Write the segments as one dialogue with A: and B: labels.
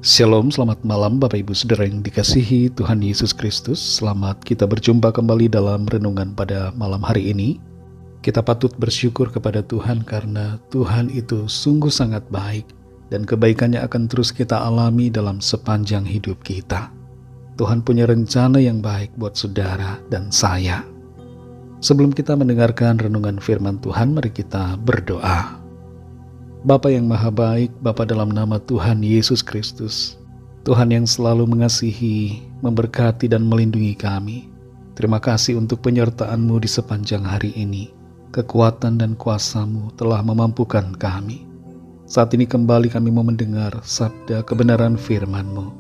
A: Shalom, selamat malam Bapak Ibu Saudara yang dikasihi Tuhan Yesus Kristus. Selamat kita berjumpa kembali dalam renungan pada malam hari ini. Kita patut bersyukur kepada Tuhan karena Tuhan itu sungguh sangat baik dan kebaikannya akan terus kita alami dalam sepanjang hidup kita. Tuhan punya rencana yang baik buat saudara dan saya. Sebelum kita mendengarkan renungan firman Tuhan, mari kita berdoa. Bapa yang maha baik, Bapa dalam nama Tuhan Yesus Kristus, Tuhan yang selalu mengasihi, memberkati dan melindungi kami. Terima kasih untuk penyertaan-Mu di sepanjang hari ini. Kekuatan dan kuasa-Mu telah memampukan kami. Saat ini kembali kami mau mendengar sabda kebenaran firman-Mu.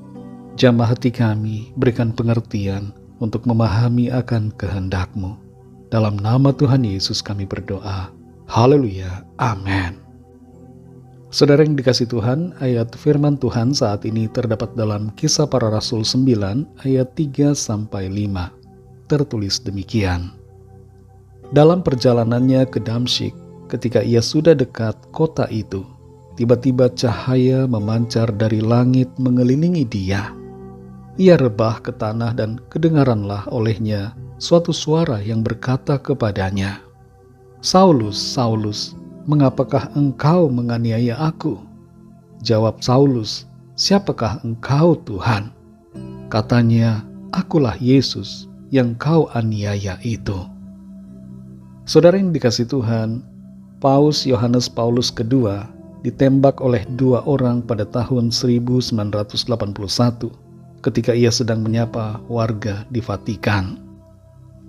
A: Jamah hati kami, berikan pengertian untuk memahami akan kehendak-Mu. Dalam nama Tuhan Yesus kami berdoa. Haleluya. Amin. Saudara yang dikasih Tuhan, ayat firman Tuhan saat ini terdapat dalam Kisah Para Rasul 9 ayat 3-5. Tertulis demikian. Dalam perjalanannya ke Damsyik, ketika ia sudah dekat kota itu, tiba-tiba cahaya memancar dari langit mengelilingi dia. Ia rebah ke tanah dan kedengaranlah olehnya suatu suara yang berkata kepadanya, "Saulus, Saulus, mengapakah engkau menganiaya aku?" Jawab Saulus, "Siapakah engkau, Tuhan?" Katanya, "Akulah Yesus yang kau aniaya itu." Saudara yang dikasih Tuhan, Paus Yohanes Paulus II ditembak oleh dua orang pada tahun 1981 ketika ia sedang menyapa warga di Vatikan.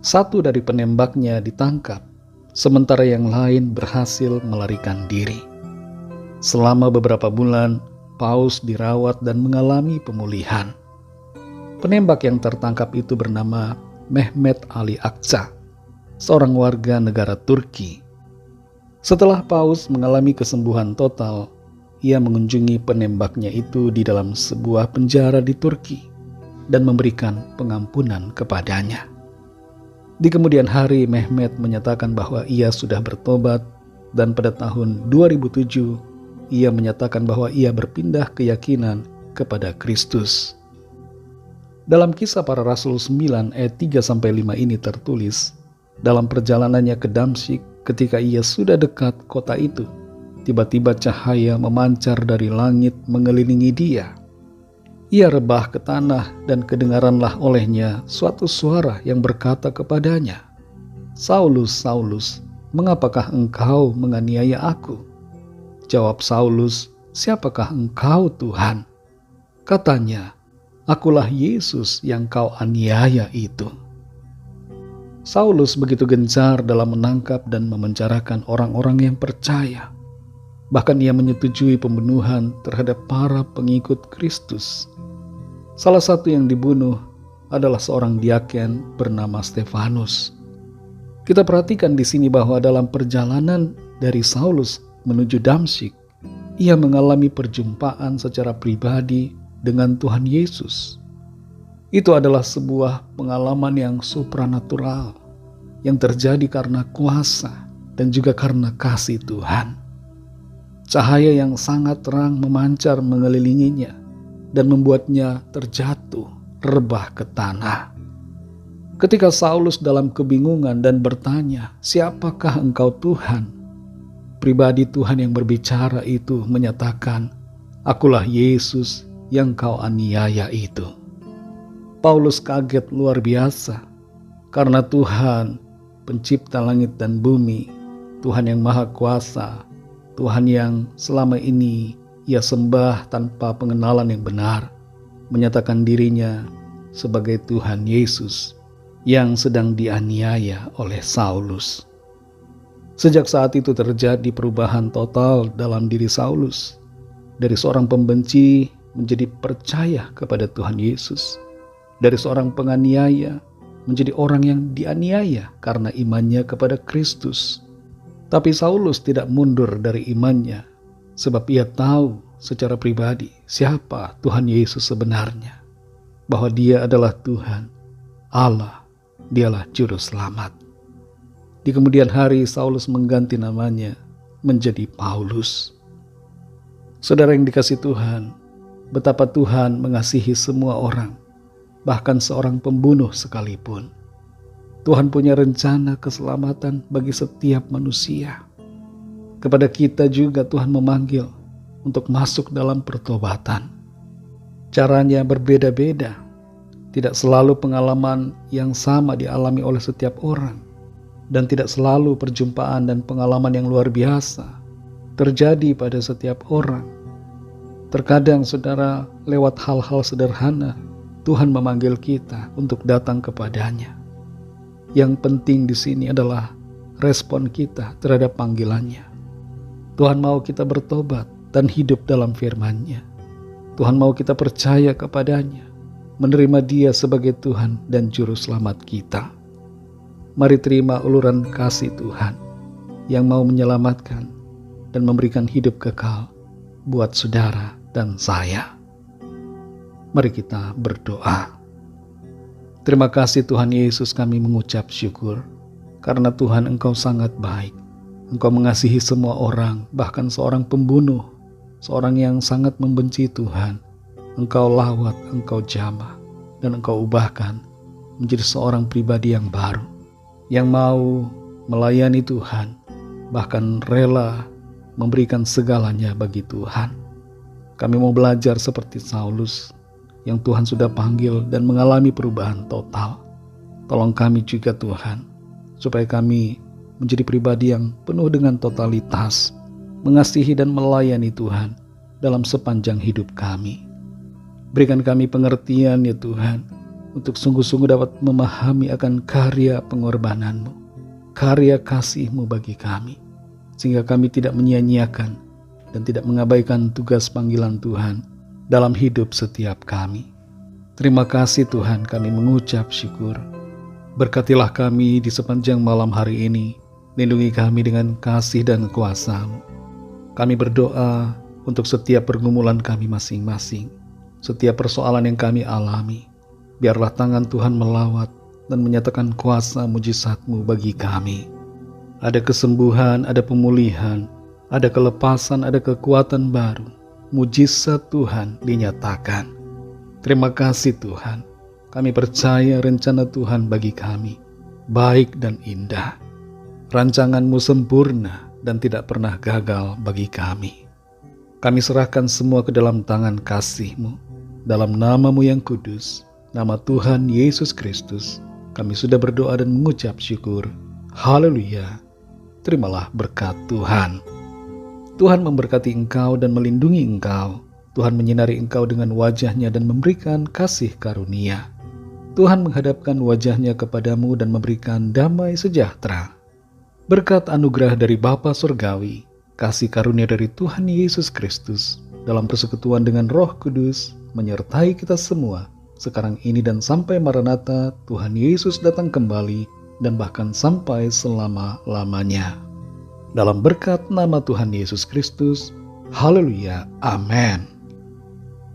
A: Satu dari penembaknya ditangkap, sementara yang lain berhasil melarikan diri. Selama beberapa bulan, Paus dirawat dan mengalami pemulihan. Penembak yang tertangkap itu bernama Mehmet Ali Akça, seorang warga negara Turki. Setelah Paus mengalami kesembuhan total, ia mengunjungi penembaknya itu di dalam sebuah penjara di Turki dan memberikan pengampunan kepadanya. Di kemudian hari, Mehmet menyatakan bahwa ia sudah bertobat dan pada tahun 2007 ia menyatakan bahwa ia berpindah keyakinan kepada Kristus. Dalam Kisah Para Rasul 9 ayat 3-5 ini tertulis, dalam perjalanannya ke Damsyik ketika ia sudah dekat kota itu, tiba-tiba cahaya memancar dari langit mengelilingi dia. Ia rebah ke tanah dan kedengaranlah olehnya suatu suara yang berkata kepadanya, "Saulus, Saulus, mengapakah engkau menganiaya aku?" Jawab Saulus, "Siapakah engkau, Tuhan?" Katanya, "Akulah Yesus yang kau aniaya itu." Saulus begitu gencar dalam menangkap dan memenjarakan orang-orang yang percaya. Bahkan ia menyetujui pembunuhan terhadap para pengikut Kristus. Salah satu yang dibunuh adalah seorang diaken bernama Stefanus. Kita perhatikan di sini bahwa dalam perjalanan dari Saulus menuju Damsyik, ia mengalami perjumpaan secara pribadi dengan Tuhan Yesus. Itu adalah sebuah pengalaman yang supranatural yang terjadi karena kuasa dan juga karena kasih Tuhan. Cahaya yang sangat terang memancar mengelilinginya dan membuatnya terjatuh, rebah ke tanah. Ketika Saulus dalam kebingungan dan bertanya, "Siapakah engkau, Tuhan?" Pribadi Tuhan yang berbicara itu menyatakan, "Akulah Yesus yang kau aniaya itu." Paulus kaget luar biasa karena Tuhan, pencipta langit dan bumi, Tuhan yang maha kuasa, Tuhan yang selama ini ia sembah tanpa pengenalan yang benar, menyatakan dirinya sebagai Tuhan Yesus yang sedang dianiaya oleh Saulus. Sejak saat itu terjadi perubahan total dalam diri Saulus. Dari seorang pembenci menjadi percaya kepada Tuhan Yesus. Dari seorang penganiaya menjadi orang yang dianiaya karena imannya kepada Kristus. Tapi Saulus tidak mundur dari imannya, sebab ia tahu secara pribadi siapa Tuhan Yesus sebenarnya. Bahwa dia adalah Tuhan, Allah, dialah Juru Selamat. Di kemudian hari Saulus mengganti namanya menjadi Paulus. Saudara yang dikasih Tuhan, betapa Tuhan mengasihi semua orang, bahkan seorang pembunuh sekalipun. Tuhan punya rencana keselamatan bagi setiap manusia. Kepada kita juga Tuhan memanggil untuk masuk dalam pertobatan. Caranya berbeda-beda. Tidak selalu pengalaman yang sama dialami oleh setiap orang. Dan tidak selalu perjumpaan dan pengalaman yang luar biasa terjadi pada setiap orang. Terkadang saudara, lewat hal-hal sederhana, Tuhan memanggil kita untuk datang kepadanya. Yang penting di sini adalah respon kita terhadap panggilannya. Tuhan mau kita bertobat dan hidup dalam firman-Nya. Tuhan mau kita percaya kepadanya, menerima Dia sebagai Tuhan dan Juru Selamat kita. Mari terima uluran kasih Tuhan yang mau menyelamatkan dan memberikan hidup kekal buat saudara dan saya. Mari kita berdoa. Terima kasih Tuhan Yesus, kami mengucap syukur karena Tuhan Engkau sangat baik. Engkau mengasihi semua orang, bahkan seorang pembunuh, seorang yang sangat membenci Tuhan. Engkau lawat, Engkau jamah, dan Engkau ubahkan menjadi seorang pribadi yang baru, yang mau melayani Tuhan, bahkan rela memberikan segalanya bagi Tuhan. Kami mau belajar seperti Saulus yang Tuhan sudah panggil dan mengalami perubahan total. Tolong kami juga Tuhan, supaya kami menjadi pribadi yang penuh dengan totalitas, mengasihi dan melayani Tuhan dalam sepanjang hidup kami. Berikan kami pengertian ya Tuhan, untuk sungguh-sungguh dapat memahami akan karya pengorbanan-Mu, karya kasih-Mu bagi kami, sehingga kami tidak menyia-nyiakan dan tidak mengabaikan tugas panggilan Tuhan dalam hidup setiap kami. Terima kasih Tuhan, kami mengucap syukur. Berkatilah kami di sepanjang malam hari ini, lindungi kami dengan kasih dan kuasa-Mu. Kami berdoa untuk setiap pergumulan kami masing-masing, setiap persoalan yang kami alami. Biarlah tangan Tuhan melawat dan menyatakan kuasa mujizat-Mu bagi kami. Ada kesembuhan, ada pemulihan, ada kelepasan, ada kekuatan baru. Mujizat Tuhan dinyatakan. Terima kasih Tuhan. Kami percaya rencana Tuhan bagi kami baik dan indah. Rancangan-Mu sempurna dan tidak pernah gagal bagi kami. Kami serahkan semua ke dalam tangan kasih-Mu. Dalam nama-Mu yang kudus, nama Tuhan Yesus Kristus, kami sudah berdoa dan mengucap syukur. Haleluya. Terimalah berkat Tuhan. Tuhan memberkati engkau dan melindungi engkau. Tuhan menyinari engkau dengan wajah-Nya dan memberikan kasih karunia. Tuhan menghadapkan wajah-Nya kepadamu dan memberikan damai sejahtera. Berkat anugerah dari Bapa Surgawi, kasih karunia dari Tuhan Yesus Kristus, dalam persekutuan dengan Roh Kudus, menyertai kita semua, sekarang ini dan sampai Maranatha Tuhan Yesus datang kembali, dan bahkan sampai selama-lamanya. Dalam berkat nama Tuhan Yesus Kristus, haleluya, amin.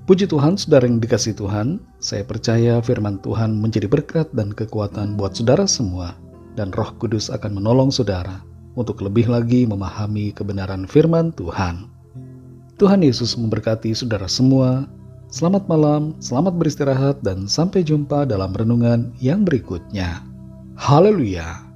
A: Puji Tuhan, saudara yang dikasihi Tuhan, saya percaya firman Tuhan menjadi berkat dan kekuatan buat saudara semua, dan Roh Kudus akan menolong saudara untuk lebih lagi memahami kebenaran firman Tuhan. Tuhan Yesus memberkati saudara semua. Selamat malam, selamat beristirahat, dan sampai jumpa dalam renungan yang berikutnya. Haleluya.